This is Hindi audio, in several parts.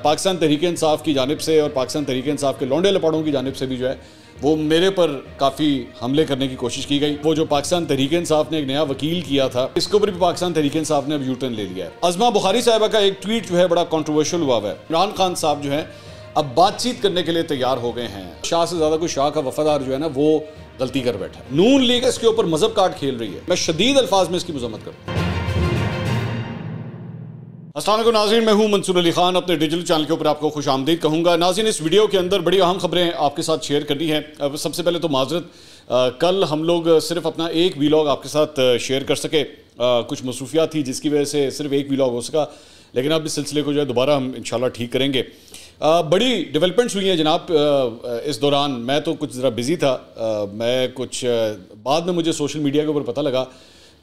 पाकिस्तान तहरीक इंसाफ की जानिब से और पाकिस्तान तहरीक इंसाफ के लौंडे लपाड़ों की जानिब से भी जो है वो मेरे पर काफ़ी हमले करने की कोशिश की गई। वो जो पाकिस्तान तहरीक इंसाफ ने एक नया वकील किया था, इसके ऊपर भी पाकिस्तान तहरीक इंसाफ ने अब यू टर्न ले लिया है। अज़मा बुखारी साहिबा का एक ट्वीट जो है बड़ा कंट्रोवर्शियल हुआ है। इमरान खान साहब जो है अब बातचीत करने के लिए तैयार हो गए हैं। शाह से ज़्यादा कोई शाह का वफादार जो है ना वो गलती कर बैठा है। नून लीग इसके ऊपर मजहब कार्ड खेल रही है। मैं शदीद अल्फाज में इसकी मजम्मत करूँ। अस्सलाम वालेकुम नाज़रीन, मैं हूं मंसूर अली खान। अपने डिजिटल चैनल के ऊपर आपको खुश आमदीद कहूँगा। नाज़रीन, इस वीडियो के अंदर बड़ी अहम खबरें आपके साथ शेयर करनी है। अब सबसे पहले तो माजरत, कल हम लोग सिर्फ अपना एक वीलॉग आपके साथ शेयर कर सके। कुछ मसरूफियात थी जिसकी वजह से सिर्फ एक वीलॉग हो सका, लेकिन अब इस सिलसिले को जो है दोबारा हम इंशाल्लाह ठीक करेंगे। बड़ी डेवलपमेंट्स हुई हैं जनाब इस दौरान। मैं तो कुछ ज़रा बिज़ी था। मैं कुछ बाद में मुझे सोशल मीडिया के ऊपर पता लगा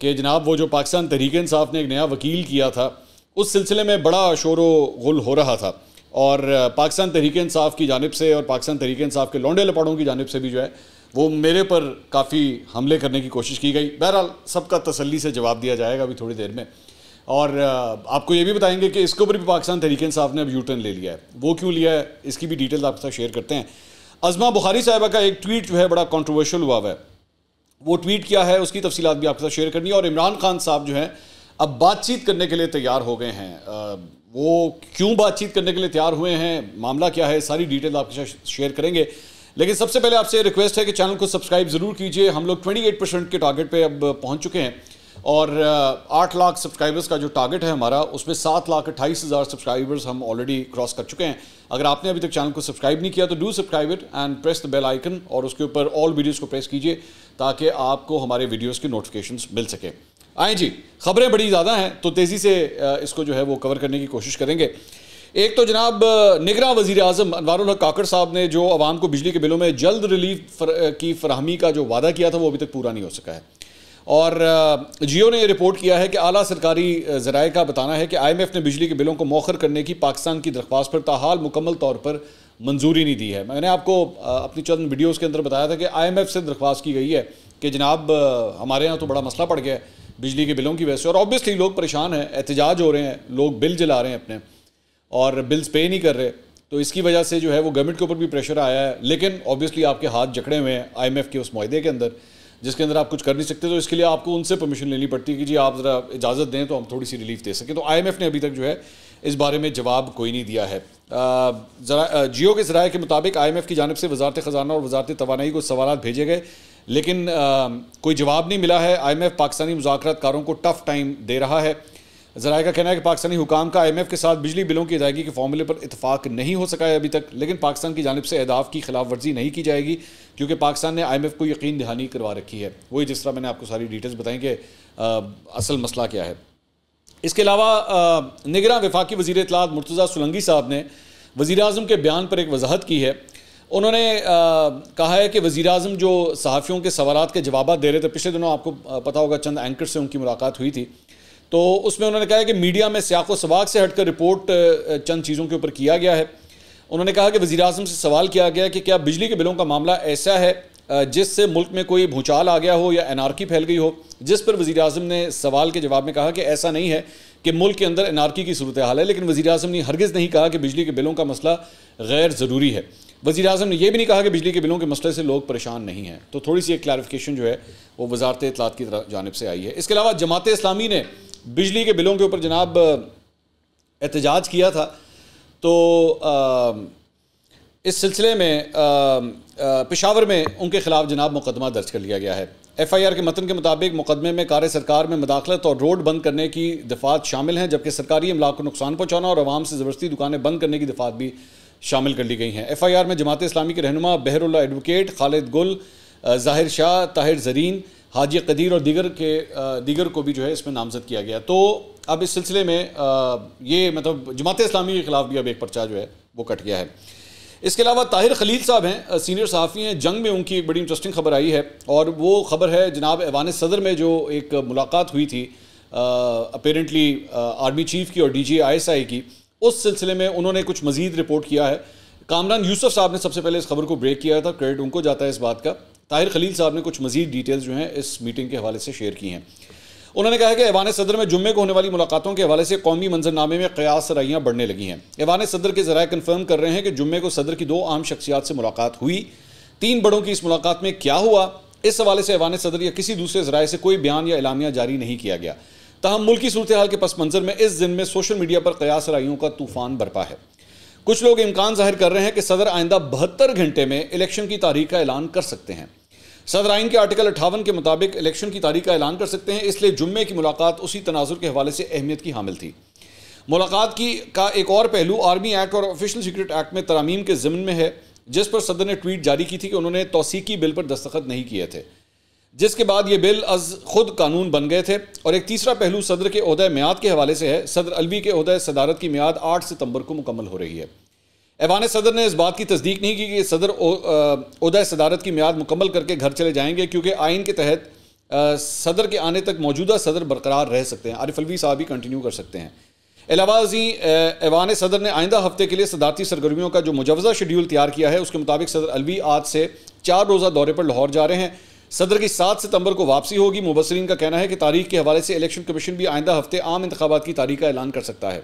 कि जनाब वो जो पाकिस्तान तहरीक इंसाफ ने एक नया वकील किया था, उस सिलसिले में बड़ा शोर गुल हो रहा था और पाकिस्तान तहरीक इंसाफ की जानिब से और पाकिस्तान तहरीक इंसाफ के लौंडे लपाड़ों की जानिब से भी जो है वो मेरे पर काफ़ी हमले करने की कोशिश की गई। बहरहाल सबका तसल्ली से जवाब दिया जाएगा अभी थोड़ी देर में, और आपको ये भी बताएंगे कि इसके ऊपर भी पाकिस्तान तहरीक इंसाफ ने अब यू टर्न ले लिया है। वो क्यों लिया है, इसकी भी डिटेल्स आपके साथ शेयर करते हैं। अज़मा बुखारी साहिबा का एक ट्वीट जो है बड़ा कंट्रोवर्शियल हुआ है। वो ट्वीट क्या है उसकी तफसीलात भी आपके साथ शेयर करनी है। और इमरान खान साहब जो है अब बातचीत करने के लिए तैयार हो गए हैं। वो क्यों बातचीत करने के लिए तैयार हुए हैं, मामला क्या है, सारी डिटेल आपके साथ शेयर करेंगे। लेकिन सबसे पहले आपसे रिक्वेस्ट है कि चैनल को सब्सक्राइब ज़रूर कीजिए। हम लोग 28% के टारगेट पे अब पहुंच चुके हैं और 8 लाख सब्सक्राइबर्स का जो टारगेट है हमारा, उसमें 7,28,000 सब्सक्राइबर्स हम ऑलरेडी क्रॉस कर चुके हैं। अगर आपने अभी तक चैनल को सब्सक्राइब नहीं किया तो do subscribe it and press the bell icon, और उसके ऊपर ऑल वीडियोज़ को प्रेस कीजिए ताकि आपको हमारे वीडियोज़ की नोटिफिकेशंस मिल सके। आए जी, खबरें बड़ी ज़्यादा हैं तो तेज़ी से इसको जो है वो कवर करने की कोशिश करेंगे। एक तो जनाब निगरान वज़ीर आज़म अनवारुल हक काकड़ साहब ने जो आवाम को बिजली के बिलों में जल्द रिलीफ की फराहमी का जो वादा किया था वो अभी तक पूरा नहीं हो सका है। और जियो ने यह रिपोर्ट किया है कि आला सरकारी ज़राए का बताना है कि IMF ने बिजली के बिलों को मौखर करने की पाकिस्तान की दरख्वास्त पर ताहाल मुकम्मल तौर पर मंजूरी नहीं दी है। मैंने आपको अपनी चंद वीडियोज़ के अंदर बताया था कि IMF से दरख्वास्त की गई है कि जनाब हमारे यहाँ तो बड़ा मसला पड़ गया है बिजली के बिलों की वजह से, और ऑब्वियसली लोग परेशान हैं, एहतजाज हो रहे हैं, लोग बिल जला रहे हैं अपने और बिल्स पे नहीं कर रहे, तो इसकी वजह से जो है वो गवर्नमेंट के ऊपर भी प्रेशर आया है। लेकिन ऑब्वियसली आपके हाथ जकड़े हुए हैं IMF के उस मुआहदे के अंदर जिसके अंदर आप कुछ कर नहीं सकते, तो इसके लिए आपको उनसे परमिशन लेनी पड़ती है कि जी आप ज़रा इजाज़त दें तो हम थोड़ी सी रिलीफ दे सकें। तो IMF ने अभी तक जो है इस बारे में जवाब कोई नहीं दिया है। जियो के ज़राए के मुताबिक IMF की जानिब से वजारत ख़जाना और वजारत तवानाई को सवाल भेजे गए, लेकिन कोई जवाब नहीं मिला है। IMF पाकिस्तानी मुज़ाकरातकारों को टफ टाइम दे रहा है। ज़राए का कहना है कि पाकिस्तानी हुकाम का IMF के साथ बिजली बिलों की अदायगी के फॉर्मूले पर इतफाक़ नहीं हो सका है अभी तक, लेकिन पाकिस्तान की जानिब से अहदाफ की खिलाफ वर्जी नहीं की जाएगी क्योंकि पाकिस्तान ने IMF को यकीन दहानी करवा रखी है। वही जिस तरह मैंने आपको सारी डिटेल्स बताई कि असल मसला क्या है। इसके अलावा निगरान वफाकी वज़ीर इत्तलात मुर्तज़ा सुलंगी साहब ने वज़ीर आज़म के बयान पर एक वजाहत की है। उन्होंने कहा है कि वज़ीर आज़म जो सहाफ़ियों के सवालात के जवाब दे रहे थे, पिछले दिनों आपको पता होगा चंद एंकर से उनकी मुलाकात हुई थी, तो उसमें उन्होंने कहा है कि मीडिया में सियाक़ो सवाक़ से हटकर रिपोर्ट चंद चीज़ों के ऊपर किया गया है। उन्होंने कहा कि वज़ीर आज़म से सवाल किया गया कि क्या बिजली के बिलों का मामला ऐसा है जिससे मुल्क में कोई भूचाल आ गया हो या एनार्की फैल गई हो, जिस पर वज़ीर आज़म ने सवाल के जवाब में कहा कि ऐसा नहीं है कि मुल्क के अंदर एनार्की की सूरत हाल है, लेकिन वज़ीर आज़म ने हरगिज़ नहीं कहा कि बिजली के बिलों का मसला गैर ज़रूरी है। वज़ीर आज़म ने यह भी नहीं कहा कि बिजली के बिलों के मसले से लोग परेशान नहीं हैं। तो थोड़ी सी एक क्लैरिफिकेशन जो है वो वज़ारत इत्तलात की जानिब से आई है। इसके अलावा जमात इस्लामी ने बिजली के बिलों के ऊपर जनाब एहतजाज किया था, तो इस सिलसिले में पेशावर में उनके खिलाफ जनाब मुकदमा दर्ज कर लिया गया है। FIR के मतन के मुताबिक मुकदमे में कार सरकार में मदाखलत और रोड बंद करने की दफ़ात शामिल हैं, जबकि सरकारी अमलाक को नुकसान पहुँचाना और आवाम से ज़बरदस्ती दुकानें बंद करने की दफ़ात भी शामिल कर ली गई हैं। FIR में जमात इस्लामी के रहनुमा बहरुल्लाह एडवोकेट, खालिद गुल, ज़ाहिर शाह, ताहिर ज़रीन, हाजी कदीर और दीगर को भी जो है इसमें नामजद किया गया। तो अब इस सिलसिले में ये मतलब जमात इस्लामी के खिलाफ भी अब एक पर्चा जो है वो कट गया है। इसके अलावा ताहिर खलील साहब हैं, सीनियर सहाफ़ी हैं, जंग में उनकी एक बड़ी इंटरेस्टिंग खबर आई है और वो खबर है जनाब ऐवान सदर में जो एक मुलाकात हुई थी अपेरेंटली आर्मी चीफ़ की और DG ISI की, उस सिलसिले में उन्होंने कुछ मज़ीद रिपोर्ट किया है। कामरान यूसुफ साहब ने सबसे पहले इस खबर को ब्रेक किया था, क्रेडिट उनको जाता है इस बात का। ताहिर खलील साहब ने कुछ मज़ीद डिटेल्स जो हैं इस मीटिंग के हवाले से शेयर की हैं। उन्होंने कहा कि ऐवान सदर में जुम्मे को होने वाली मुलाकातों के हवाले से कौमी मंजरनामे में क़यास राइयाँ बढ़ने लगी हैं। ऐवान सदर के ज़राए कन्फर्म कर रहे हैं कि जुम्मे को सदर की 2 आम शख्सियात से मुलाकात हुई। 3 बड़ों की इस मुलाकात में क्या हुआ, इस हवाले से ऐवान सदर या किसी दूसरे ज़राए से कोई बयान या एलामिया जारी नहीं किया गया। ताहम मुल्की सूरत हाल के पस मंज़र में इस दिन में सोशल मीडिया पर क़यास राइयों का तूफ़ान बरपा है। कुछ लोग इम्कान ज़ाहिर कर रहे हैं कि सदर आइंदा 72 घंटे में इलेक्शन की तारीख का ऐलान कर सकते हैं। सदर आइन के आर्टिकल 58 के मुताबिक इलेक्शन की तारीख का ऐलान कर सकते हैं, इसलिए जुम्मे की मुलाकात उसी तनाजुर के हवाले से अहमियत की हामिल थी। मुलाकात का एक और पहलू आर्मी एक्ट और ऑफिशियल सीक्रेट एक्ट में तरमीम के ज़िम्न में है, जिस पर सदर ने ट्वीट जारी की थी कि उन्होंने तौसीकी बिल पर दस्तखत नहीं किए थे, जिसके बाद ये बिल अज खुद कानून बन गए थे। और एक तीसरा पहलू सदर के ओहदा म्याद के हवाले से है। सदर अलवी के ओहदा सदारत की म्याद 8 सितंबर को मुकम्मल हो रही है। ऐवान सदर ने इस बात की तस्दीक नहीं की कि सदर ओहदा सदारत की म्याद मुकम्मल करके घर चले जाएंगे, क्योंकि आइन के तहत सदर के आने तक मौजूदा सदर बरकरार रह सकते हैं। आरिफ अलवी साहब भी कंटिन्यू कर सकते हैं। अलावाजी ऐवान सदर ने आइंदा हफ्ते के लिए सदारती सरगर्मियों का जो मुजवज़ा शेड्यूल तैयार किया है, उसके मुताबिक सदर अलवी आज से 4 रोज़ा दौरे पर लाहौर जा रहे हैं। सदर की 7 सितंबर को वापसी होगी। मुबसरीन का कहना है कि तारीख के हवाले से इलेक्शन कमीशन भी आइंदा हफ्ते आम इंतखाबात की तारीख का ऐलान कर सकता है।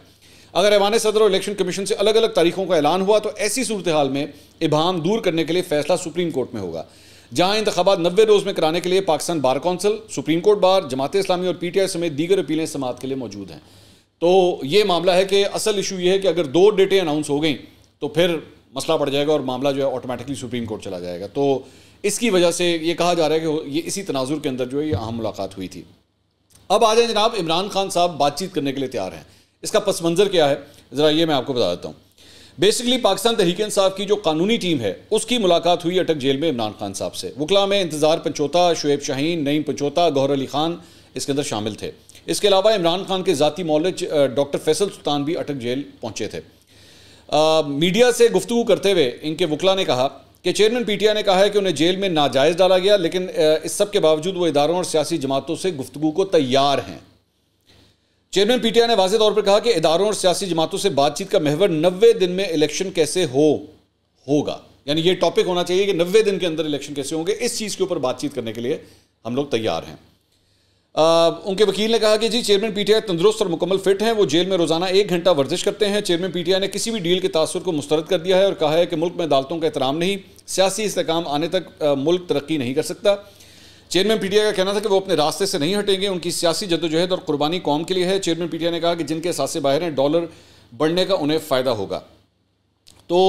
अगर ऐवान सदर और इलेक्शन कमीशन से अलग अलग तारीखों का ऐलान हुआ तो ऐसी सूरत हाल में इबहम दूर करने के लिए फैसला सुप्रीम कोर्ट में होगा। जहां इंतखाबात 90 रोज़ में कराने के लिए Pakistan bar council, Supreme Court bar, Jamaat Islami और PTI समेत दीगर अपीलें समाअत के लिए मौजूद हैं। तो ये मामला है कि असल इशू ये है कि अगर 2 डेटें अनाउंस हो गई तो फिर मसला पड़ जाएगा और मामला जो है ऑटोमेटिकली सुप्रीम कोर्ट चला जाएगा। तो इसकी वजह से ये कहा जा रहा है कि ये इसी तनाजुर के अंदर जो है ये अहम मुलाकात हुई थी। अब आ जाए जनाब, इमरान खान साहब बातचीत करने के लिए तैयार हैं। इसका पस मंज़र क्या है ज़रा ये मैं आपको बता देता हूँ। बेसिकली पाकिस्तान तहरीक इंसाफ की जो कानूनी टीम है उसकी मुलाकात हुई अटक जेल में इमरान खान साहब से। वकला में इंतज़ार पंचोता, शुएब शाहीन, नईम पंचोता, गौहर अली खान इसके अंदर शामिल थे। इसके अलावा इमरान खान के ज़ाती मौलज डॉक्टर फैसल सुल्तान भी अटक जेल पहुँचे थे। मीडिया से गुफ्तगू करते हुए इनके वकला ने कहा कि चेयरमैन PTI ने कहा है कि उन्हें जेल में नाजायज़ डाला गया, लेकिन इस सब के बावजूद वो इदारों और सियासी जमातों से गुफ्तगू को तैयार हैं। चेयरमैन PTI ने वाज़ेह तौर पर कहा कि इदारों और सियासी जमातों से बातचीत का महवर 90 दिन में इलेक्शन कैसे होगा, यानी ये टॉपिक होना चाहिए कि 90 दिन के अंदर इलेक्शन कैसे होंगे, इस चीज़ के ऊपर बातचीत करने के लिए हम लोग तैयार हैं। उनके वकील ने कहा कि जी चेयरमैन PTI तंदुरुस्त और मुकम्मल फिट हैं, वो जेल में रोज़ाना 1 घंटा वर्जिश करते हैं। चेयरमैन PTI ने किसी भी डील के तासुर को मुस्तरद कर दिया है और कहा है कि मुल्क में अदालतों का एहतराम नहीं, सियासी इस्तेकाम आने तक मुल्क तरक्की नहीं कर सकता। चेयरमैन PTI का कहना था कि वो अपने रास्ते से नहीं हटेंगे, उनकी सियासी जद्दोजहद और कुर्बानी कौम के लिए है। चेयरमैन PTI ने कहा कि जिनके असासे बाहर हैं, डॉलर बढ़ने का उन्हें फ़ायदा होगा। तो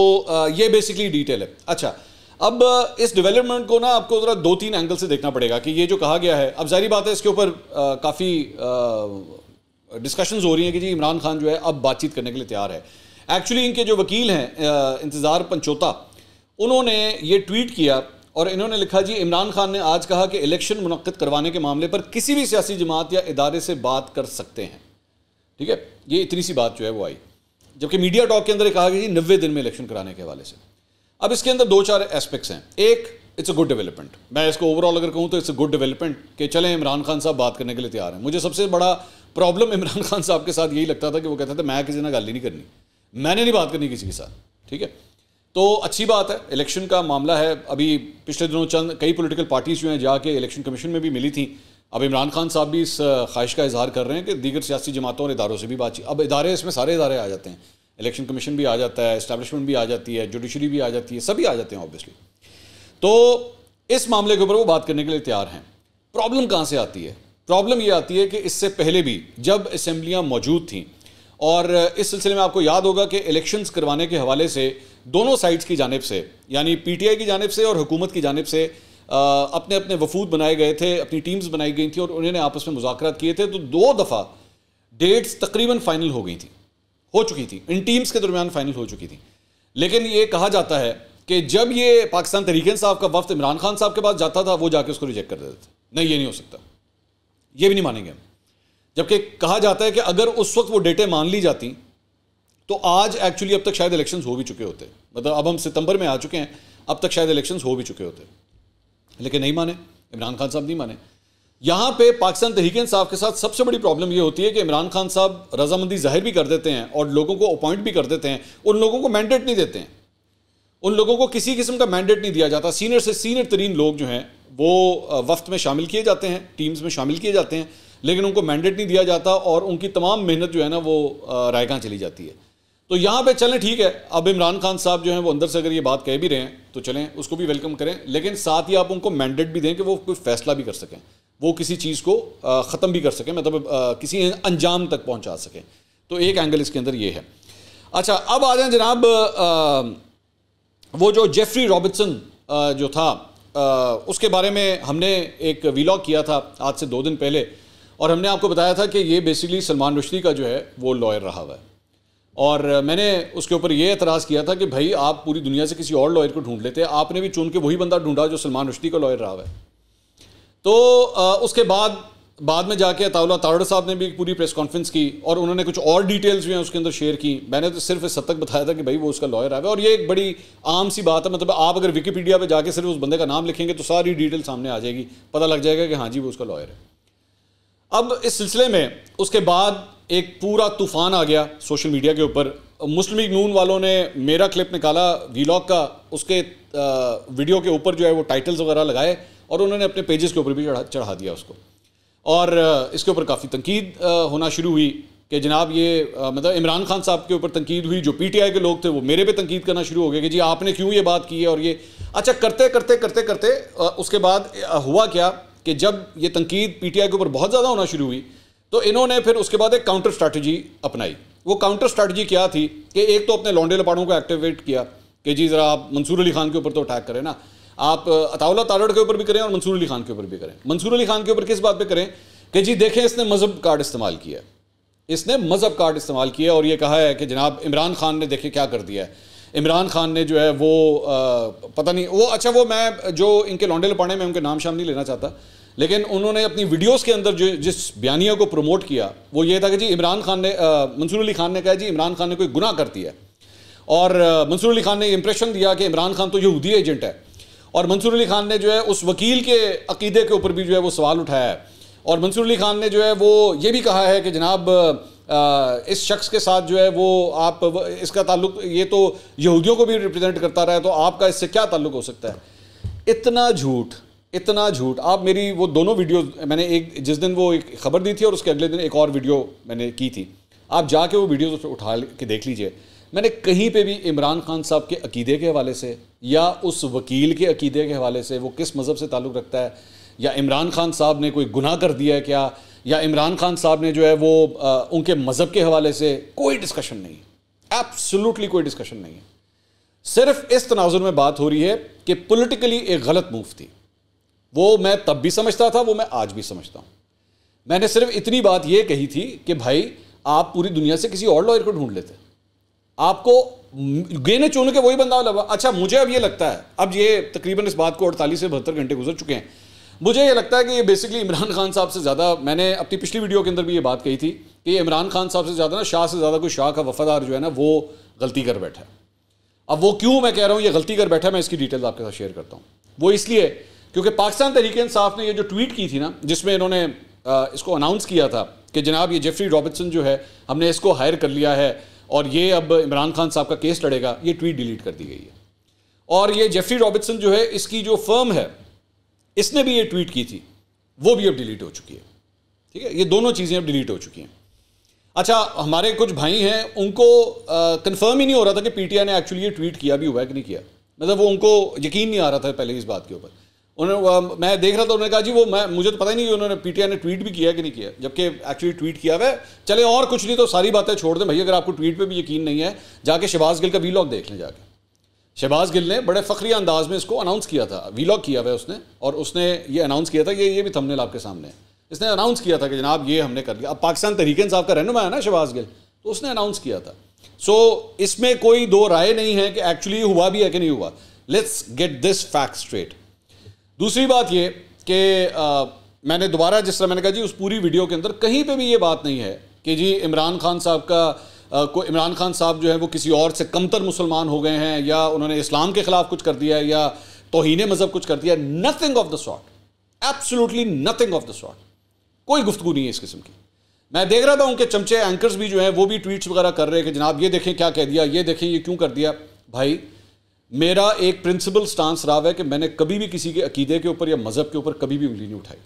ये बेसिकली डिटेल है। अच्छा, अब इस डेवलपमेंट को ना आपको ज़रा 2-3 एंगल से देखना पड़ेगा कि ये जो कहा गया है, अब जाहिर बात है इसके ऊपर काफ़ी डिस्कशंस हो रही हैं कि जी इमरान खान जो है अब बातचीत करने के लिए तैयार है। एक्चुअली इनके जो वकील हैं इंतज़ार पंचोता, उन्होंने ये ट्वीट किया और इन्होंने लिखा जी इमरान खान ने आज कहा कि इलेक्शन मुनक्किद करवाने के मामले पर किसी भी सियासी जमात या इदारे से बात कर सकते हैं। ठीक है, ये इतनी सी बात जो है वो आई, जबकि मीडिया टॉक के अंदर कहा कि जी 90 दिन में इलेक्शन कराने के हवाले से। अब इसके अंदर 2-4 एस्पेक्ट्स हैं। एक, इट्स अ गुड डेवलपमेंट। मैं इसको ओवरऑल अगर कहूँ तो इट्स अ गुड डेवलपमेंट कि चलें इमरान खान साहब बात करने के लिए तैयार हैं। मुझे सबसे बड़ा प्रॉब्लम इमरान खान साहब के साथ यही लगता था कि वो कहता था मैं किसी ने गल ही नहीं करनी, मैंने नहीं बात करनी किसी के साथ। ठीक है, तो अच्छी बात है, इलेक्शन का मामला है। अभी पिछले दिनों कई पॉलिटिकल पार्टीज़ जो हैं जाके इलेक्शन कमीशन में भी मिली थी। अब इमरान खान साहब भी इस ख्वाहिश का इजहार कर रहे हैं कि दीगर सियासी जमातों और इदारों से भी बातचीत। अब इदारे, इसमें सारे इदारे आ जाते हैं, इलेक्शन कमीशन भी आ जाता है, इस्टेब्लिशमेंट भी आ जाती है, जुडिशरी भी आ जाती है, सभी आ जाते हैं ऑब्वियसली। तो इस मामले के ऊपर वो बात करने के लिए तैयार हैं। प्रॉब्लम कहाँ से आती है? प्रॉब्लम ये आती है कि इससे पहले भी जब असेंबलियाँ मौजूद थीं, और इस सिलसिले में आपको याद होगा कि इलेक्शंस करवाने के हवाले से दोनों साइड्स की जानिब से, यानी PTI की जानिब से और हुकूमत की जानिब से अपने अपने वफूद बनाए गए थे, अपनी टीम्स बनाई गई थी और उन्होंने आपस में मुज़ाकरात किए थे। तो 2 दफ़ा डेट्स तकरीबन फाइनल हो चुकी थी, इन टीम्स के दरमियान फाइनल हो चुकी थी। लेकिन ये कहा जाता है कि जब ये पाकिस्तान तहरीक इंसाफ का वफ्द इमरान खान साहब के पास जाता था, वो जाके उसको रिजेक्ट कर देते थे, नहीं ये नहीं हो सकता, ये भी नहीं मानेंगे हम। जबकि कहा जाता है कि अगर उस वक्त वो डेटें मान ली जाती तो आज एक्चुअली अब तक शायद इलेक्शंस हो भी चुके होते। मतलब अब हम सितंबर में आ चुके हैं, अब तक शायद इलेक्शंस हो भी चुके होते, लेकिन नहीं माने, इमरान खान साहब नहीं माने। यहाँ पे पाकिस्तान तहरीक इंसाफ के साथ सबसे बड़ी प्रॉब्लम ये होती है कि इमरान खान साहब रजामंदी जाहिर भी कर देते हैं और लोगों को अपॉइंट भी कर देते हैं, उन लोगों को मैंडेट नहीं देते हैं, उन लोगों को किसी किस्म का मैंडेट नहीं दिया जाता। सीनियर से सीनियर तरीन लोग जो हैं वो वफ्त में शामिल किए जाते हैं, टीम्स में शामिल किए जाते हैं, लेकिन उनको मैंडेट नहीं दिया जाता और उनकी तमाम मेहनत जो है ना वो रायगां चली जाती है। तो यहाँ पे चलें, ठीक है, अब इमरान खान साहब जो हैं वो अंदर से अगर ये बात कह भी रहे हैं तो चलें, उसको भी वेलकम करें, लेकिन साथ ही आप उनको मैंडेट भी दें कि वो कोई फैसला भी कर सकें, वो किसी चीज़ को ख़त्म भी कर सकें, मतलब किसी अंजाम तक पहुँचा सकें। तो एक एंगल इसके अंदर ये है। अच्छा, अब आ जाएं जनाब, वो जो जेफरी रॉबिन्सन जो था, उसके बारे में हमने एक वीलॉग किया था आज से 2 दिन पहले, और हमने आपको बताया था कि ये बेसिकली सलमान रुश्दी का जो है वो लॉयर रहा हुआ है। और मैंने उसके ऊपर ये एतराज़ किया था कि भाई आप पूरी दुनिया से किसी और लॉयर को ढूंढ लेते, आपने भी चुन के वही बंदा ढूंढा जो सलमान रुश्दी का लॉयर रहा हुआ है। तो उसके बाद में जाके अताउल्लाह तारड़ साहब ने भी एक पूरी प्रेस कॉन्फ्रेंस की और उन्होंने कुछ और डिटेल्स भी हैं उसके अंदर शेयर की। मैंने तो सिर्फ इस हद तक बताया था कि भाई वो उसका लॉयर है, और ये एक बड़ी आम सी बात है, मतलब आप अगर विकीपीडिया पे जाके सिर्फ उस बंदे का नाम लिखेंगे तो सारी डिटेल सामने आ जाएगी, पता लग जाएगा कि हाँ जी वो उसका लॉयर है। अब इस सिलसिले में उसके बाद एक पूरा तूफान आ गया सोशल मीडिया के ऊपर। मुस्लिम लीग नून वालों ने मेरा क्लिप निकाला वीलॉग का, उसके वीडियो के ऊपर जो है वो टाइटल्स वगैरह लगाए और उन्होंने अपने पेजेस के ऊपर भी चढ़ा दिया उसको, और इसके ऊपर काफ़ी तनकीद होना शुरू हुई कि जनाब ये मतलब इमरान खान साहब के ऊपर तनकीद हुई। जो पीटीआई के लोग थे वो मेरे पे तनकीद करना शुरू हो गए कि जी आपने क्यों ये बात की है, और ये अच्छा करते करते करते करते उसके बाद हुआ क्या कि जब ये तनकीद पीटीआई के ऊपर बहुत ज़्यादा होना शुरू हुई तो इन्होंने फिर उसके बाद एक काउंटर स्ट्रैटेजी अपनाई। वो काउंटर स्ट्रैटेजी क्या थी कि एक तो अपने लौंडे लपाड़ों को एक्टिवेट किया कि जी ज़रा आप मंसूर अली खान के ऊपर तो अटैक करें ना, आप अताउल्लाह तारड़ के ऊपर भी करें और मंसूर अली खान के ऊपर भी करें। मंसूर अली खान के ऊपर किस बात पे करें कि जी देखें इसने मजहब कार्ड इस्तेमाल किया, इसने मजहब कार्ड इस्तेमाल किया और ये कहा है कि जनाब इमरान खान ने देखे क्या कर दिया है। इमरान खान ने जो है वो पता नहीं वो, अच्छा वो मैं जो इनके लौंडे लपाड़े में उनके नाम शाम नहीं लेना चाहता, लेकिन उन्होंने अपनी वीडियोस के अंदर जो जिस बयानिया को प्रमोट किया वो ये था कि जी इमरान खान ने मंसूर अली खान ने कहा जी इमरान खान ने कोई गुनाह कर दिया, और मंसूर अली खान ने इंप्रेशन दिया कि इमरान खान तो यहूदी एजेंट है, और मंसूर अली खान ने जो है उस वकील के अकीदे के ऊपर भी जो है वो सवाल उठाया है, और मंसूर अली खान ने जो है वो ये भी कहा है कि जनाब इस शख्स के साथ जो है वो आप इसका ताल्लुक ये तो यहूदियों को भी रिप्रेजेंट करता रहा है, तो आपका इससे क्या ताल्लुक हो सकता है। इतना झूठ, इतना झूठ। आप मेरी वो दोनों वीडियो मैंने एक जिस दिन वो एक खबर दी थी और उसके अगले दिन एक और वीडियो मैंने की थी, आप जाके वो वीडियो उठा के देख लीजिए। मैंने कहीं पे भी इमरान खान साहब के अकीदे के हवाले से या उस वकील के अकीदे के हवाले से वो किस मज़हब से ताल्लुक़ रखता है, या इमरान खान साहब ने कोई गुनाह कर दिया है क्या, या इमरान खान साहब ने जो है वो उनके मज़हब के हवाले से कोई डिस्कशन नहीं है, एब्सोल्युटली कोई डिस्कशन नहीं है। सिर्फ इस तनाजुर में बात हो रही है कि पॉलिटिकली एक गलत मूव थी। वो मैं तब भी समझता था, वो मैं आज भी समझता हूँ। मैंने सिर्फ इतनी बात ये कही थी कि भाई आप पूरी दुनिया से किसी और लॉयर को ढूंढ लेते, आपको गिने चुन के वही बंदा लगा। अच्छा मुझे अब ये लगता है, अब ये तकरीबन इस बात को 48 से 72 घंटे गुजर चुके हैं, मुझे ये लगता है कि ये बेसिकली इमरान खान साहब से ज़्यादा, मैंने अपनी पिछली वीडियो के अंदर भी ये बात कही थी कि ये इमरान खान साहब से ज़्यादा ना शाह से ज़्यादा कोई शाह का वफादार जो है ना वो गलती कर बैठा है। अब वो क्यों मैं कह रहा हूँ ये गलती कर बैठा है, मैं इसकी डिटेल्स आपके साथ शेयर करता हूँ। वो इसलिए क्योंकि पाकिस्तान तहरीक-ए-इंसाफ ने ये जो ट्वीट की थी ना, जिसमें इन्होंने इसको अनाउंस किया था कि जनाब ये जेफरी रॉबिन्सन जो है हमने इसको हायर कर लिया है और ये अब इमरान खान साहब का केस लड़ेगा, ये ट्वीट डिलीट कर दी गई है। और ये जेफरी रॉबिन्सन जो है इसकी जो फर्म है इसने भी ये ट्वीट की थी, वो भी अब डिलीट हो चुकी है। ठीक है, ये दोनों चीज़ें अब डिलीट हो चुकी हैं। अच्छा हमारे कुछ भाई हैं उनको कंफर्म ही नहीं हो रहा था कि पीटीआई ने एक्चुअली ये ट्वीट किया भी हुआ है कि नहीं किया, मतलब वो उनको यकीन नहीं आ रहा था पहले इस बात के ऊपर। उन्होंने मैं देख रहा था, उन्होंने कहा जी वो मुझे तो पता ही नहीं कि उन्होंने पीटीआई ने ट्वीट भी किया कि नहीं किया, जबकि एक्चुअली ट्वीट किया हुआ है। चले और कुछ नहीं तो सारी बातें छोड़ दें भाई, अगर आपको ट्वीट पे भी यकीन नहीं है जाके शहबाज गिल का वीलॉग देख लें। जाके शहबाज गिल ने बड़े फ़ख्रिया अंदाज में इसको अनाउंस किया था, वीलॉग किया हुआ है उसने, और उसने ये अनाउंस किया था, ये भी थंबनेल आपके सामने है, इसने अनाउंस किया था कि जनाब ये हमने कर लिया। अब पाकिस्तान तहरीक-ए-इंसाफ का रहनुमा है ना शहबाज गिल, तो उसने अनाउंस किया था। सो इसमें कोई दो राय नहीं है कि एक्चुअली हुआ भी है कि नहीं हुआ। Let's get this fact straight. दूसरी बात ये कि मैंने दोबारा जिस तरह मैंने कहा जी उस पूरी वीडियो के अंदर कहीं पे भी ये बात नहीं है कि जी इमरान खान साहब का इमरान खान साहब जो है वो किसी और से कमतर मुसलमान हो गए हैं या उन्होंने इस्लाम के ख़िलाफ़ कुछ कर दिया है या तौहीन मज़हब कुछ कर दिया है। Nothing of the sort, absolutely nothing of the sort. कोई गुफ्तगू नहीं है इस किस्म की। मैं देख रहा था उनके चमचे एंकर्स भी जो हैं वो भी ट्वीट्स वगैरह कर रहे हैं कि जनाब ये देखें क्या कह दिया, ये देखें ये क्यों कर दिया। भाई मेरा एक प्रिंसिपल स्टांस रहा है कि मैंने कभी भी किसी के अकीदे के ऊपर या मज़हब के ऊपर कभी भी उंगली नहीं उठाई।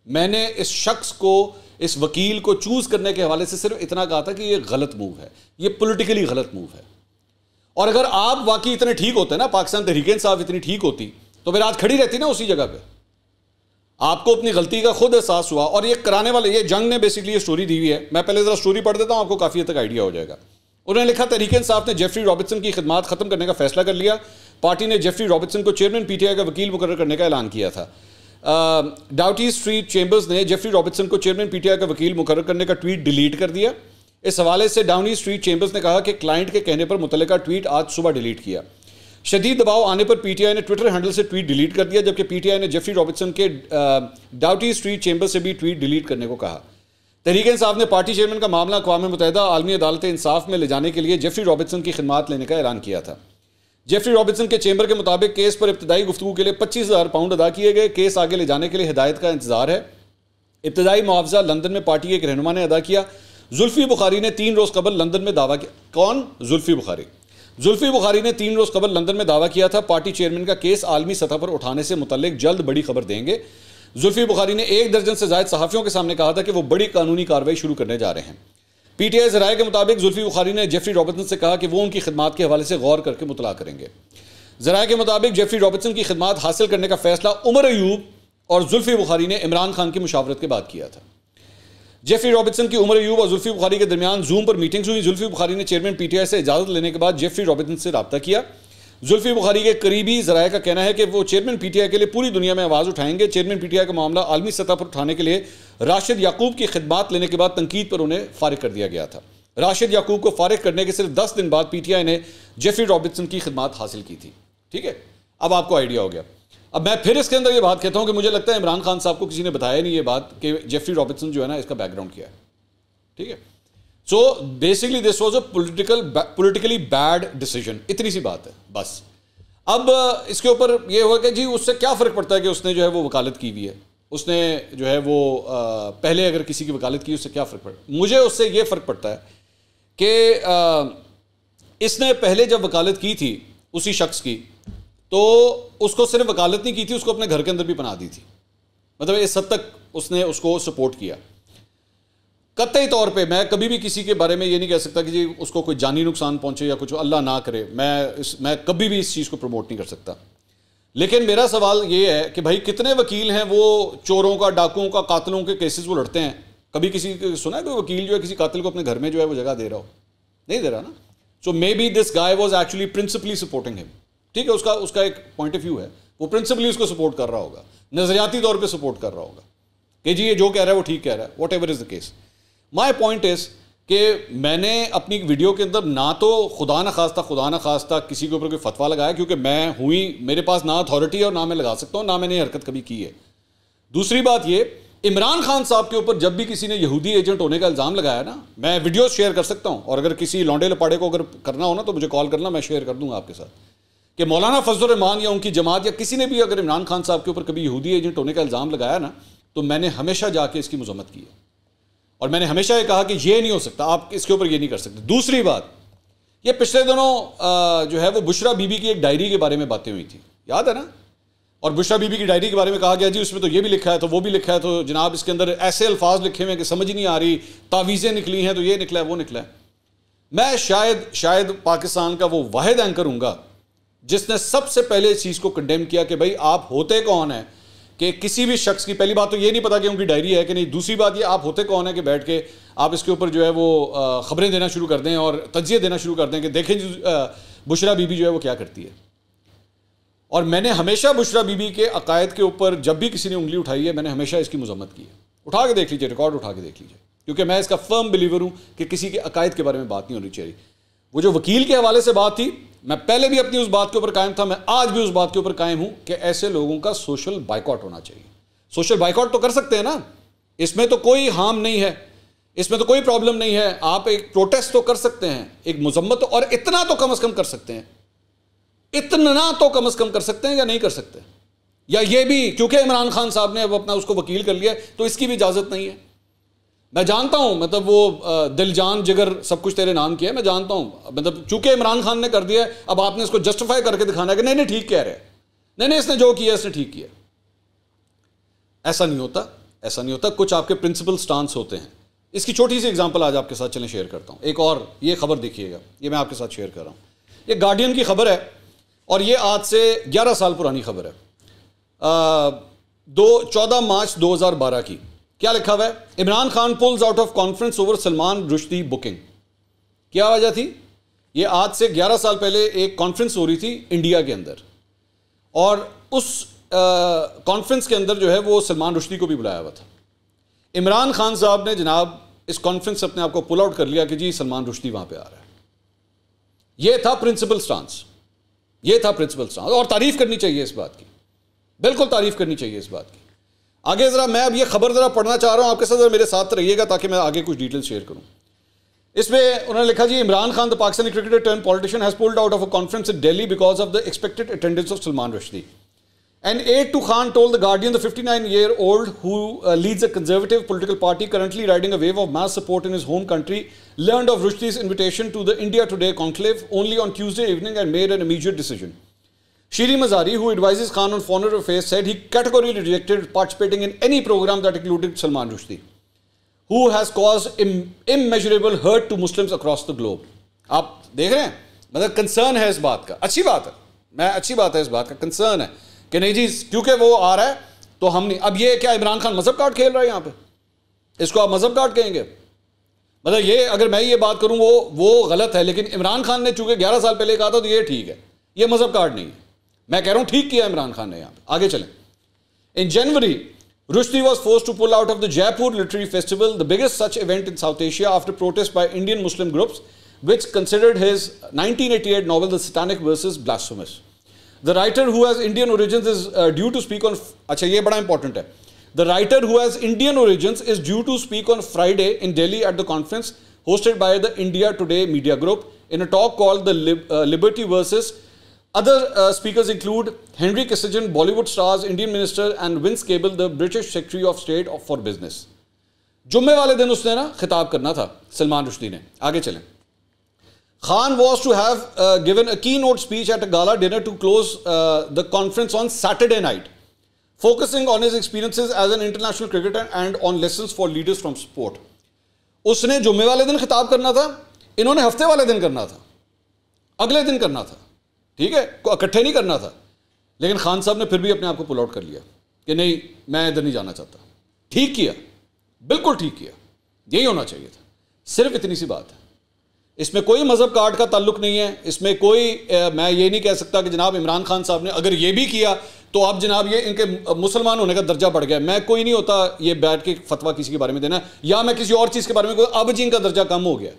मैंने इस शख्स को इस वकील को चूज करने के हवाले से सिर्फ इतना कहा था कि ये गलत मूव है, ये पॉलिटिकली गलत मूव है। और अगर आप वाकई इतने ठीक होते ना, पाकिस्तान तहरीक इंसाफ इतनी ठीक होती तो फिर आज खड़ी रहती ना उसी जगह पे। आपको अपनी गलती का खुद एहसास हुआ। और ये कराने वाले, ये जंग ने बेसिकली ये स्टोरी दी हुई है, मैं पहले जरा स्टोरी पढ़ देता हूं, आपको काफी हद तक आइडिया हो जाएगा। उन्होंने लिखा, तहरीक इंसाफ ने जेफरी रॉबर्टसन की खिदमत खत्म करने का फैसला कर लिया। पार्टी ने जेफरी रॉबर्टसन को चेयरमैन पीटीआई का वकील मुकर्रर करने का ऐलान किया था। डाउटी स्ट्रीट चेंबर्स ने जेफरी रॉबर्टसन को चेयरमैन पीटीआई का वकील मुकर्रर करने का ट्वीट डिलीट कर दिया। इस हवाले से डाउनी स्ट्रीट चेंबर्स ने कहा कि क्लाइंट के कहने पर मुतल्लिका ट्वीट आज सुबह डिलीट किया। शदीद दबाव आने पर पीटीआई ने ट्विटर हैंडल से ट्वीट डिलीट कर दिया, जबकि पीटीआई ने जेफरी रॉबर्टसन के डाउटी स्ट्रीट चेंबर से भी ट्वीट डिलीट करने को कहा। तहरीक इंसाफ ने पार्टी चेयरमैन का मामला अक़वाम मुत्तहिदा आलमी अदालत इंसाफ में ले जाने के लिए जेफरी रॉबर्टसन की खिदमत लेने का ऐलान किया था। जेफरी रॉबर्टसन के चेंबर के मुताबिक केस पर इब्तदाई गुफ्तगू के लिए 25,000 पाउंड अदा किए गए। केस आगे ले जाने के लिए हिदायत का इंतजार है। इब्तदाई मुआवजा लंदन में पार्टी के एक रहनुमा ने अदा किया। जुल्फी बुखारी ने 3 रोज़ कबल लंदन में दावा किया। कौन? जुल्फी बुखारी। जुल्फी बुखारी ने 3 रोज़ कबल लंदन में दावा किया था पार्टी चेयरमैन का केस आलमी सतह पर उठाने से मुतल्लिक जल्द बड़ी खबर देंगे। जुल्फी बुखारी ने 1 दर्जन से ज़ायद सहाफ़ियों के सामने कहा था कि वो बड़ी कानूनी कार्रवाई शुरू करने जा रहे हैं। पीटीआई ज़राए के मुताबिक जुल्फी बुखारी ने जेफरी रॉबर्टसन से कहा कि वो उनकी खिदमत के हवाले से गौर करके मुतला करेंगे। ज़राए के मुताबिक जेफरी रॉबर्टसन की खिदमत हासिल करने का फैसला उमर अयूब और जुल्फी बुखारी ने इमरान खान की मुशावरत के बाद किया था। जेफरी रॉबर्टसन की उमर अयूब और जुल्फी बुखारी के दरमियान जूम पर मीटिंग्स हुई। जुल्फी बुखारी ने चेयरमैन पीटीआई से इजाज़त लेने के बाद जेफरी रॉबर्टसन से रब्ता किया। जुल्फी बुखारी के करीबी ज़राए का कहना है कि वो चेयरमैन पीटीआई के लिए पूरी दुनिया में आवाज़ उठाएंगे। चेयरमैन पीटीआई का मामला आलमी सतह पर उठाने के लिए राशिद याकूब की खिदमत लेने के बाद तनकीद पर उन्हें फारिग कर दिया गया था। राशिद याकूब को फारिग करने के सिर्फ 10 दिन बाद पीटीआई ने जेफरी रॉबर्टसन की खिदमत हासिल की थी। ठीक है, अब आपको आइडिया हो गया। अब मैं फिर इसके अंदर ये बात कहता हूँ कि मुझे लगता है इमरान खान साहब को किसी ने बताया नहीं ये बात कि जेफरी रॉबर्टसन जो है ना, इसका बैकग्राउंड क्या है। ठीक है, so basically this was a politically bad decision. इतनी सी बात है बस। अब इसके ऊपर ये हुआ कि जी उससे क्या फ़र्क पड़ता है कि उसने जो है वो वकालत की हुई है, उसने जो है वो पहले अगर किसी की वकालत की उससे क्या फ़र्क पड़ता। मुझे उससे ये फ़र्क पड़ता है कि इसने पहले जब वकालत की थी उसी शख्स की, तो उसको सिर्फ वकालत नहीं की थी, उसको अपने घर के अंदर भी पना दी थी। मतलब इस हद तक उसने उसको सपोर्ट किया। कतई तौर पे मैं कभी भी किसी के बारे में ये नहीं कह सकता कि जी उसको कोई जानी नुकसान पहुंचे या कुछ, अल्लाह ना करे, मैं कभी भी इस चीज़ को प्रमोट नहीं कर सकता। लेकिन मेरा सवाल ये है कि भाई कितने वकील हैं वो चोरों का, डाकुओं का, कातिलों के केसेस वो लड़ते हैं। कभी किसी सुना है कोई वकील जो है किसी कातिल को अपने घर में जो है वो जगह दे रहा हो? नहीं दे रहा ना। So maybe this guy was actually principally supporting him. ठीक है, उसका एक पॉइंट ऑफ व्यू है, वो प्रिंसिपली उसको सपोर्ट कर रहा होगा, नजरियाती तौर पर सपोर्ट कर रहा होगा कि जी ये जो कह रहा है वो ठीक कह रहा है, what ever is the case. My point is कि मैंने अपनी वीडियो के अंदर ना तो खुदा न खास्ता किसी के ऊपर कोई फतवा लगाया, क्योंकि मेरे पास ना अथॉरिटी है और ना मैं लगा सकता हूँ, ना मैंने हरकत कभी की है। दूसरी बात ये, इमरान खान साहब के ऊपर जब भी किसी ने यहूदी एजेंट होने का इल्ज़ाम लगाया ना, मैं वीडियो शेयर कर सकता हूँ, और अगर किसी लौंडे लपाड़े को अगर करना हो ना तो मुझे कॉल करना, मैं शेयर कर दूंगा आपके साथ, कि मौलाना फजल रहमान या उनकी जमात या किसी ने भी अगर इमरान खान साहब के ऊपर कभी यहूदी एजेंट होने का इल्ज़ाम लगाया ना, तो मैंने हमेशा जाके इसकी मजम्मत की है और मैंने हमेशा ये कहा कि ये नहीं हो सकता, आप इसके ऊपर ये नहीं कर सकते। दूसरी बात, ये पिछले दिनों जो है वो बुशरा बीबी की एक डायरी के बारे में बातें हुई थी, याद है ना? और बुशरा बीबी की डायरी के बारे में कहा गया जी उसमें तो ये भी लिखा है तो वो भी लिखा है, तो जनाब इसके अंदर ऐसे अल्फाज लिखे हुए हैं कि समझ ही नहीं आ रही, तावीज़ें निकली हैं तो ये निकला है वो निकला है। मैं शायद पाकिस्तान का वो वाहिद एंकर हूँगा जिसने सबसे पहले इस चीज़ को कंडेम किया कि भाई आप होते कौन है कि किसी भी शख्स की, पहली बात तो ये नहीं पता कि उनकी डायरी है कि नहीं, दूसरी बात ये आप होते कौन है कि बैठ के आप इसके ऊपर जो है वो ख़बरें देना शुरू कर दें और तज्जिए देना शुरू कर दें कि देखें जी बुशरा बीबी जो है वो क्या करती है। और मैंने हमेशा बुशरा बीबी के अकायद के ऊपर जब भी किसी ने उंगली उठाई है मैंने हमेशा इसकी मजम्मत की है। उठा के देख लीजिए, रिकॉर्ड उठा के देख लीजिए, क्योंकि मैं इसका फर्म बिलीवर हूँ कि किसी के अकायद के बारे में बात नहीं होनी चाहिए। वो जो वकील के हवाले से बात थी, मैं पहले भी अपनी उस बात के ऊपर कायम था, मैं आज भी उस बात के ऊपर कायम हूं कि ऐसे लोगों का सोशल बाइकआउट होना चाहिए। सोशल बाइकआउट तो कर सकते हैं ना, इसमें तो कोई हार्म नहीं है, इसमें तो कोई प्रॉब्लम नहीं है। आप एक प्रोटेस्ट तो कर सकते हैं, एक मजम्मत, और इतना तो कम से कम कर सकते हैं, इतना तो कम से कम कर सकते हैं, या नहीं कर सकते? या ये भी क्योंकि इमरान खान साहब ने अब अपना उसको वकील कर लिया तो इसकी भी इजाजत नहीं है? मैं जानता हूं, मतलब वो दिल जान जिगर सब कुछ तेरे नाम किया है, मैं जानता हूं, मतलब चूंकि इमरान खान ने कर दिया है, अब आपने इसको जस्टिफाई करके दिखाना है कि नहीं नहीं ठीक कह रहे हैं, नहीं नहीं इसने जो किया इसने ठीक किया। ऐसा नहीं होता, ऐसा नहीं होता, कुछ आपके प्रिंसिपल स्टांस होते हैं। इसकी छोटी सी एग्जांपल आज आपके साथ चलें शेयर करता हूँ। एक और ये खबर देखिएगा, ये मैं आपके साथ शेयर कर रहा हूँ। ये गार्डियन की खबर है और ये आज से 11 साल पुरानी खबर है, 14 मार्च 2012 की। क्या लिखा हुआ है? Imran Khan pools out of conference over Salman Rushdie booking. क्या वजह थी? ये आज से 11 साल पहले एक कॉन्फ्रेंस हो रही थी इंडिया के अंदर, और उस कॉन्फ्रेंस के अंदर जो है वो सलमान रुश्दी को भी बुलाया हुआ था। इमरान खान साहब ने जनाब इस कॉन्फ्रेंस से अपने आप को पुल आउट कर लिया कि जी सलमान रुश्दी वहां पे आ रहा है। ये था प्रिंसिपल स्टांस, ये था प्रिंसिपल स्टांस, और तारीफ करनी चाहिए इस बात की, बिल्कुल तारीफ करनी चाहिए इस बात की। आगे जरा मैं अब ये खबर जरा पढ़ना चाह रहा हूं आपके साथ, जरा मेरे साथ रहिएगा ताकि मैं आगे कुछ डिटेल शेयर करूं। इसमें उन्होंने लिखा जी, Imran Khan the Pakistani cricketer turned politician has pulled out of a conference in Delhi because of the expected attendance of Salman Rushdie. An aide to Khan told The Guardian the 59-year-old who leads a conservative political party currently riding a wave of mass support in his home country learned of Rushdi's invitation to the India Today conclave only on Tuesday evening and made an immediate decision. Shiri Mazari, who advises Khan on foreign affairs, said he categorically rejected participating in any program that included Salman Rushdie, who has caused immeasurable hurt to Muslims across the globe. आप देख रहे हैं, मतलब कंसर्न है इस बात का। अच्छी बात है, मैं अच्छी बात है इस बात का, कंसर्न है कि नहीं जी क्योंकि वो आ रहा है तो हम नहीं। अब ये क्या इमरान खान मजहब कार्ड खेल रहा है यहाँ पे? इसको आप मजहब कार्ड कहेंगे? मतलब ये अगर मैं ये बात करूं वो गलत है, लेकिन इमरान खान ने चूंकि 11 साल पहले कहा था तो ये ठीक है, ये मजहब कार्ड नहीं है। मैं कह रहा हूं ठीक किया इमरान खान ने यहाँ पे। आगे चलें। इन जनवरी Rushdie was forced to pull out of the Jaipur Literary Festival, the biggest such event in South Asia, after protest by Indian Muslim groups which considered his 1988 novel The Satanic Verses blasphemous. The writer who has Indian origins is due to speak on, अच्छा ये बड़ा important है, the writer who has Indian origins is due to speak on Friday in Delhi at the conference hosted by the India Today Media Group in a talk called the Liberty Verses. Other speakers include Henry Kissinger, Bollywood stars, Indian minister, and Vince Cable, the British Secretary of State for Business. जुम्मे वाले दिन उसने ना खिताब करना था सलमान रुश्दी ने। आगे चलें। Khan was to have given a keynote speech at a gala dinner to close the conference on Saturday night, focusing on his experiences as an international cricketer and on lessons for leaders from sport. उसने जुम्मे वाले दिन खिताब करना था, इन्होंने हफ्ते वाले दिन करना था, अगले दिन करना था, ठीक है, इकट्ठे नहीं करना था। लेकिन खान साहब ने फिर भी अपने आप को पुल आउट कर लिया कि नहीं मैं इधर नहीं जाना चाहता। ठीक किया, बिल्कुल ठीक किया, यही होना चाहिए था। सिर्फ इतनी सी बात है, इसमें कोई मजहब कार्ड का ताल्लुक नहीं है, इसमें कोई मैं ये नहीं कह सकता कि जनाब इमरान खान साहब ने अगर ये भी किया तो अब जनाब ये इनके मुसलमान होने का दर्जा बढ़ गया। मैं कोई नहीं होता ये बैठ के फतवा किसी के बारे में देना, या मैं किसी और चीज़ के बारे में कोई अब जी इनका दर्जा कम हो गया,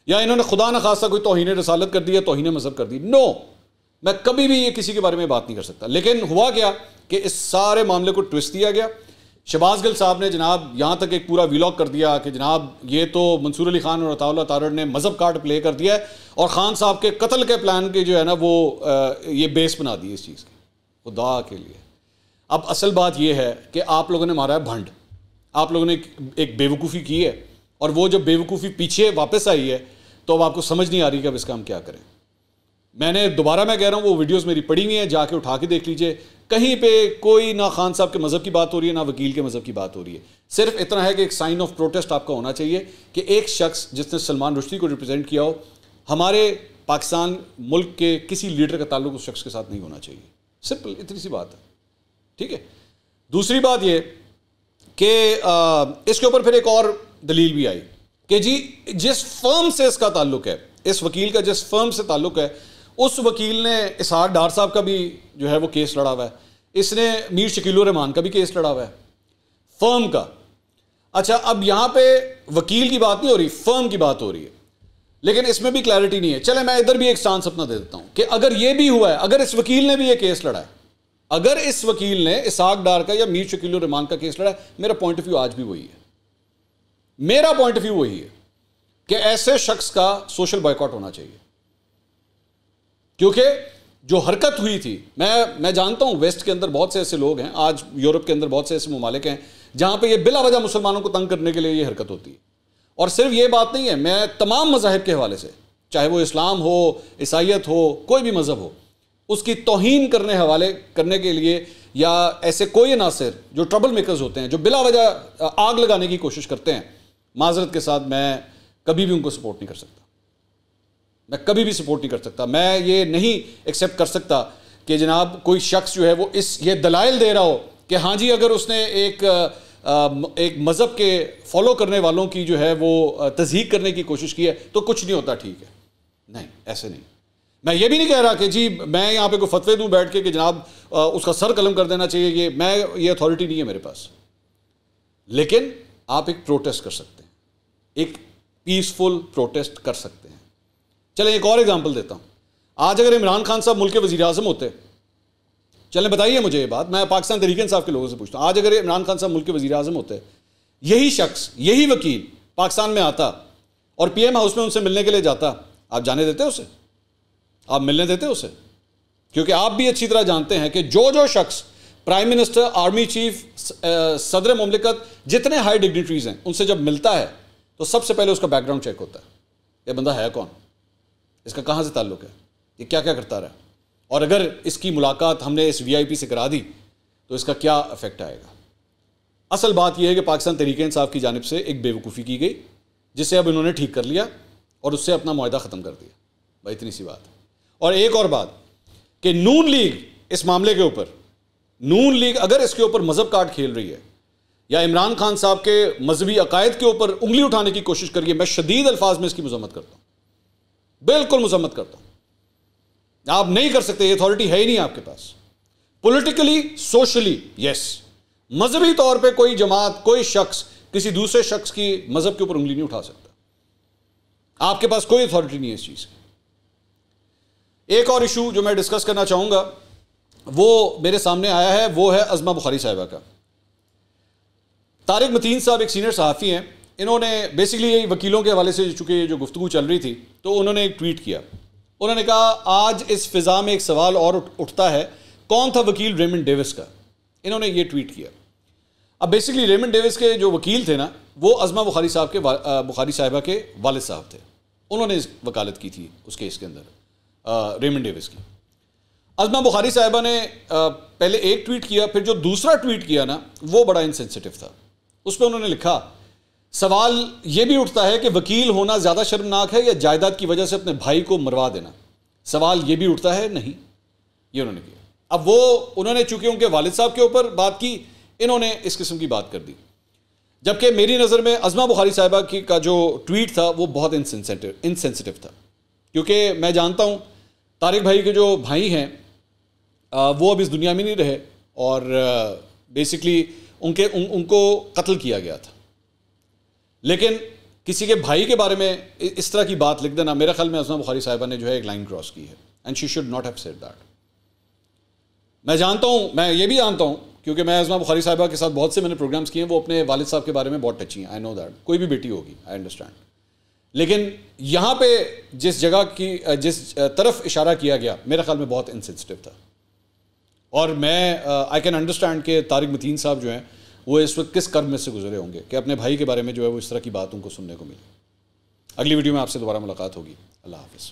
या इन्होंने खुदा न खासा कोई तौहीन रसालत कर दी या तौहीन मजहब कर दी। नो, मैं कभी भी ये किसी के बारे में बात नहीं कर सकता। लेकिन हुआ क्या कि इस सारे मामले को ट्विस्ट दिया गया। शहबाज गिल साहब ने जनाब यहाँ तक एक पूरा व्लॉग कर दिया कि जनाब ये तो मंसूर अली खान और अताउल्लाह तारड़ ने मजहब कार्ड प्ले कर दिया है और खान साहब के कत्ल के प्लान के जो है ना वो ये बेस बना दी इस चीज़ की। खुदा के लिए अब असल बात ये है कि आप लोगों ने मारा है भंड, आप लोगों ने एक बेवकूफ़ी की है, और वो जब बेवकूफ़ी पीछे वापस आई है तो अब आपको समझ नहीं आ रही कि अब इसका हम क्या करें। मैंने दोबारा मैं कह रहा हूँ वो वीडियोस मेरी पड़ी हुई हैं, जाके उठा के देख लीजिए। कहीं पे कोई ना खान साहब के मज़हब की बात हो रही है ना वकील के मज़हब की बात हो रही है। सिर्फ इतना है कि एक साइन ऑफ प्रोटेस्ट आपका होना चाहिए कि एक शख्स जिसने सलमान रुश्दी को रिप्रेजेंट किया हो, हमारे पाकिस्तान मुल्क के किसी लीडर का ताल्लुक उस शख्स के साथ नहीं होना चाहिए। सिंपल इतनी सी बात है, ठीक है। दूसरी बात ये कि इसके ऊपर फिर एक और दलील भी आई कि जी जिस फर्म से इसका ताल्लुक है, इस वकील का जिस फर्म से ताल्लुक है, उस वकील ने इसहाक डार साहब का भी जो है वो केस लड़ा हुआ है, इसने मीर शकीलुर रहमान का भी केस लड़ा हुआ है, फर्म का। अच्छा, अब यहाँ पे वकील की बात नहीं हो रही, फर्म की बात हो रही है, लेकिन इसमें भी क्लैरिटी नहीं है। चले मैं इधर भी एक स्टांस अपना दे देता हूँ कि अगर ये भी हुआ है, अगर इस वकील ने भी ये केस लड़ा है, अगर इस वकील ने इसहाक डार का या मीर शकीलुर रहमान का केस लड़ा है, मेरा पॉइंट ऑफ व्यू आज भी वही है, मेरा पॉइंट ऑफ व्यू वही है कि ऐसे शख्स का सोशल बॉयकॉट होना चाहिए। क्योंकि जो हरकत हुई थी, मैं जानता हूं वेस्ट के अंदर बहुत से ऐसे लोग हैं, आज यूरोप के अंदर बहुत से ऐसे ममालिक हैं जहां पे ये बिला वजह मुसलमानों को तंग करने के लिए ये हरकत होती है। और सिर्फ ये बात नहीं है, मैं तमाम मज़ाहिब के हवाले से, चाहे वो इस्लाम हो, ईसाईयत हो, कोई भी मज़हब हो, उसकी तौहीन करने के लिए या ऐसे कोई अनासर जो ट्रबल मेकर्स होते हैं, जो बिला वजह आग लगाने की कोशिश करते हैं, माजरत के साथ मैं कभी भी उनको सपोर्ट नहीं कर सकता। मैं कभी भी सपोर्ट नहीं कर सकता। मैं ये नहीं एक्सेप्ट कर सकता कि जनाब कोई शख्स जो है वो ये दलाइल दे रहा हो कि हाँ जी अगर उसने एक मज़हब के फॉलो करने वालों की जो है वो तज़हीक करने की कोशिश की है तो कुछ नहीं होता, ठीक है। नहीं, ऐसे नहीं। मैं ये भी नहीं कह रहा कि जी मैं यहाँ पे कोई फतवे दूँ बैठ के कि जनाब उसका सर कलम कर देना चाहिए, ये अथॉरिटी नहीं है मेरे पास। लेकिन आप एक प्रोटेस्ट कर सकते हैं, एक पीसफुल प्रोटेस्ट कर सकते हैं। चलें एक और एग्जांपल देता हूँ। आज अगर इमरान खान साहब मुल्क के वज़ीर आज़म होते, चलें बताइए मुझे ये बात, मैं पाकिस्तान तहरीक इंसाफ के लोगों से पूछता हूँ, आज अगर इमरान खान साहब मुल्क के वज़ीर आज़म होते, यही शख्स, यही वकील पाकिस्तान में आता और PM हाउस में उनसे मिलने के लिए जाता, आप जाने देते उसे? आप मिलने देते उसे? क्योंकि आप भी अच्छी तरह जानते हैं कि जो शख्स प्राइम मिनिस्टर, आर्मी चीफ, सदर मुमलिकत, जितने हाई डिग्निटरीज हैं, उनसे जब मिलता है तो सबसे पहले उसका बैकग्राउंड चेक होता है। ये बंदा है कौन, इसका कहाँ से ताल्लुक है, ये क्या क्या करता रहा, और अगर इसकी मुलाकात हमने इस VIP से करा दी तो इसका क्या इफेक्ट आएगा। असल बात यह है कि पाकिस्तान तहरीक इंसाफ की जानिब से एक बेवकूफ़ी की गई, जिसे अब इन्होंने ठीक कर लिया और उससे अपना मुआहदा ख़त्म कर दिया। भाई इतनी सी बात। और एक और बात कि नून लीग इस मामले के ऊपर, नून लीग अगर इसके ऊपर मजहब कार्ड खेल रही है या इमरान खान साहब के मजहबी अकायद के ऊपर उंगली उठाने की कोशिश करिए, मैं शदीद अल्फाज में इसकी मजम्मत करता हूँ, बिल्कुल मजम्मत करता हूँ। आप नहीं कर सकते, ये अथॉरिटी है ही नहीं आपके पास। पॉलिटिकली, सोशली, यस, मजहबी तौर पे कोई जमात, कोई शख्स किसी दूसरे शख्स की मजहब के ऊपर उंगली नहीं उठा सकता। आपके पास कोई अथॉरिटी नहीं है इस चीज की। एक और इशू जो मैं डिस्कस करना चाहूंगा वो मेरे सामने आया है, वो है अज़मा बुखारी साहिबा का। तारिक मतीन साहब एक सीनियर सहाफ़ी हैं, इन्होंने बेसिकली वकीलों के हवाले से चूंकि जो गुफ्तगू चल रही थी तो उन्होंने एक ट्वीट किया। उन्होंने कहा आज इस फिजा में एक सवाल और उठता है, कौन था वकील रेमंड डेविस का। इन्होंने ये ट्वीट किया। अब बेसिकली रेमंड डेविस के जो वकील थे ना, वो अज़मा बुखारी साहिबा के वालिद साहब थे। उन्होंने वकालत की थी उस केस के अंदर रेमंड डेविस की। अज़मा बुखारी साहिबा ने पहले एक ट्वीट किया, फिर जो दूसरा ट्वीट किया ना वो बड़ा इनसेंसिटिव था। उस पर उन्होंने लिखा, सवाल यह भी उठता है कि वकील होना ज़्यादा शर्मनाक है या जायदाद की वजह से अपने भाई को मरवा देना। सवाल यह भी उठता है, नहीं, ये उन्होंने किया। अब वो उन्होंने चूंकि उनके वालिद साहब के ऊपर बात की, इन्होंने इस किस्म की बात कर दी। जबकि मेरी नज़र में अज़मा बुखारी साहिबा की का जो ट्वीट था वो बहुत इनसेंसिटिव था, क्योंकि मैं जानता हूँ तारिक भाई के जो भाई हैं वो अब इस दुनिया में नहीं रहे और बेसिकली उनको कत्ल किया गया था। लेकिन किसी के भाई के बारे में इस तरह की बात लिख देना, मेरे ख्याल में अज़मा बुखारी साहिबा ने जो है एक लाइन क्रॉस की है, and she should not have said that. मैं जानता हूँ, मैं ये भी जानता हूँ, क्योंकि मैं अज़मा बुखारी साहिबा के साथ बहुत से मैंने प्रोग्राम्स किए हैं, वो अपने वालिद साहब के बारे में बहुत टची हैं। आई नो दैट, कोई भी बेटी होगी, आई अंडरस्टैंड। लेकिन यहाँ पे जिस जगह की जिस तरफ इशारा किया गया, मेरे ख्याल में बहुत इनसेंसिटिव था। और मैं आई कैन अंडरस्टैंड कि तारिक मतीन साहब जो हैं वो इस वक्त किस कर्म में से गुजरे होंगे कि अपने भाई के बारे में जो है वो इस तरह की बात उनको सुनने को मिली। अगली वीडियो में आपसे दोबारा मुलाकात होगी। अल्लाह हाफ़िज़।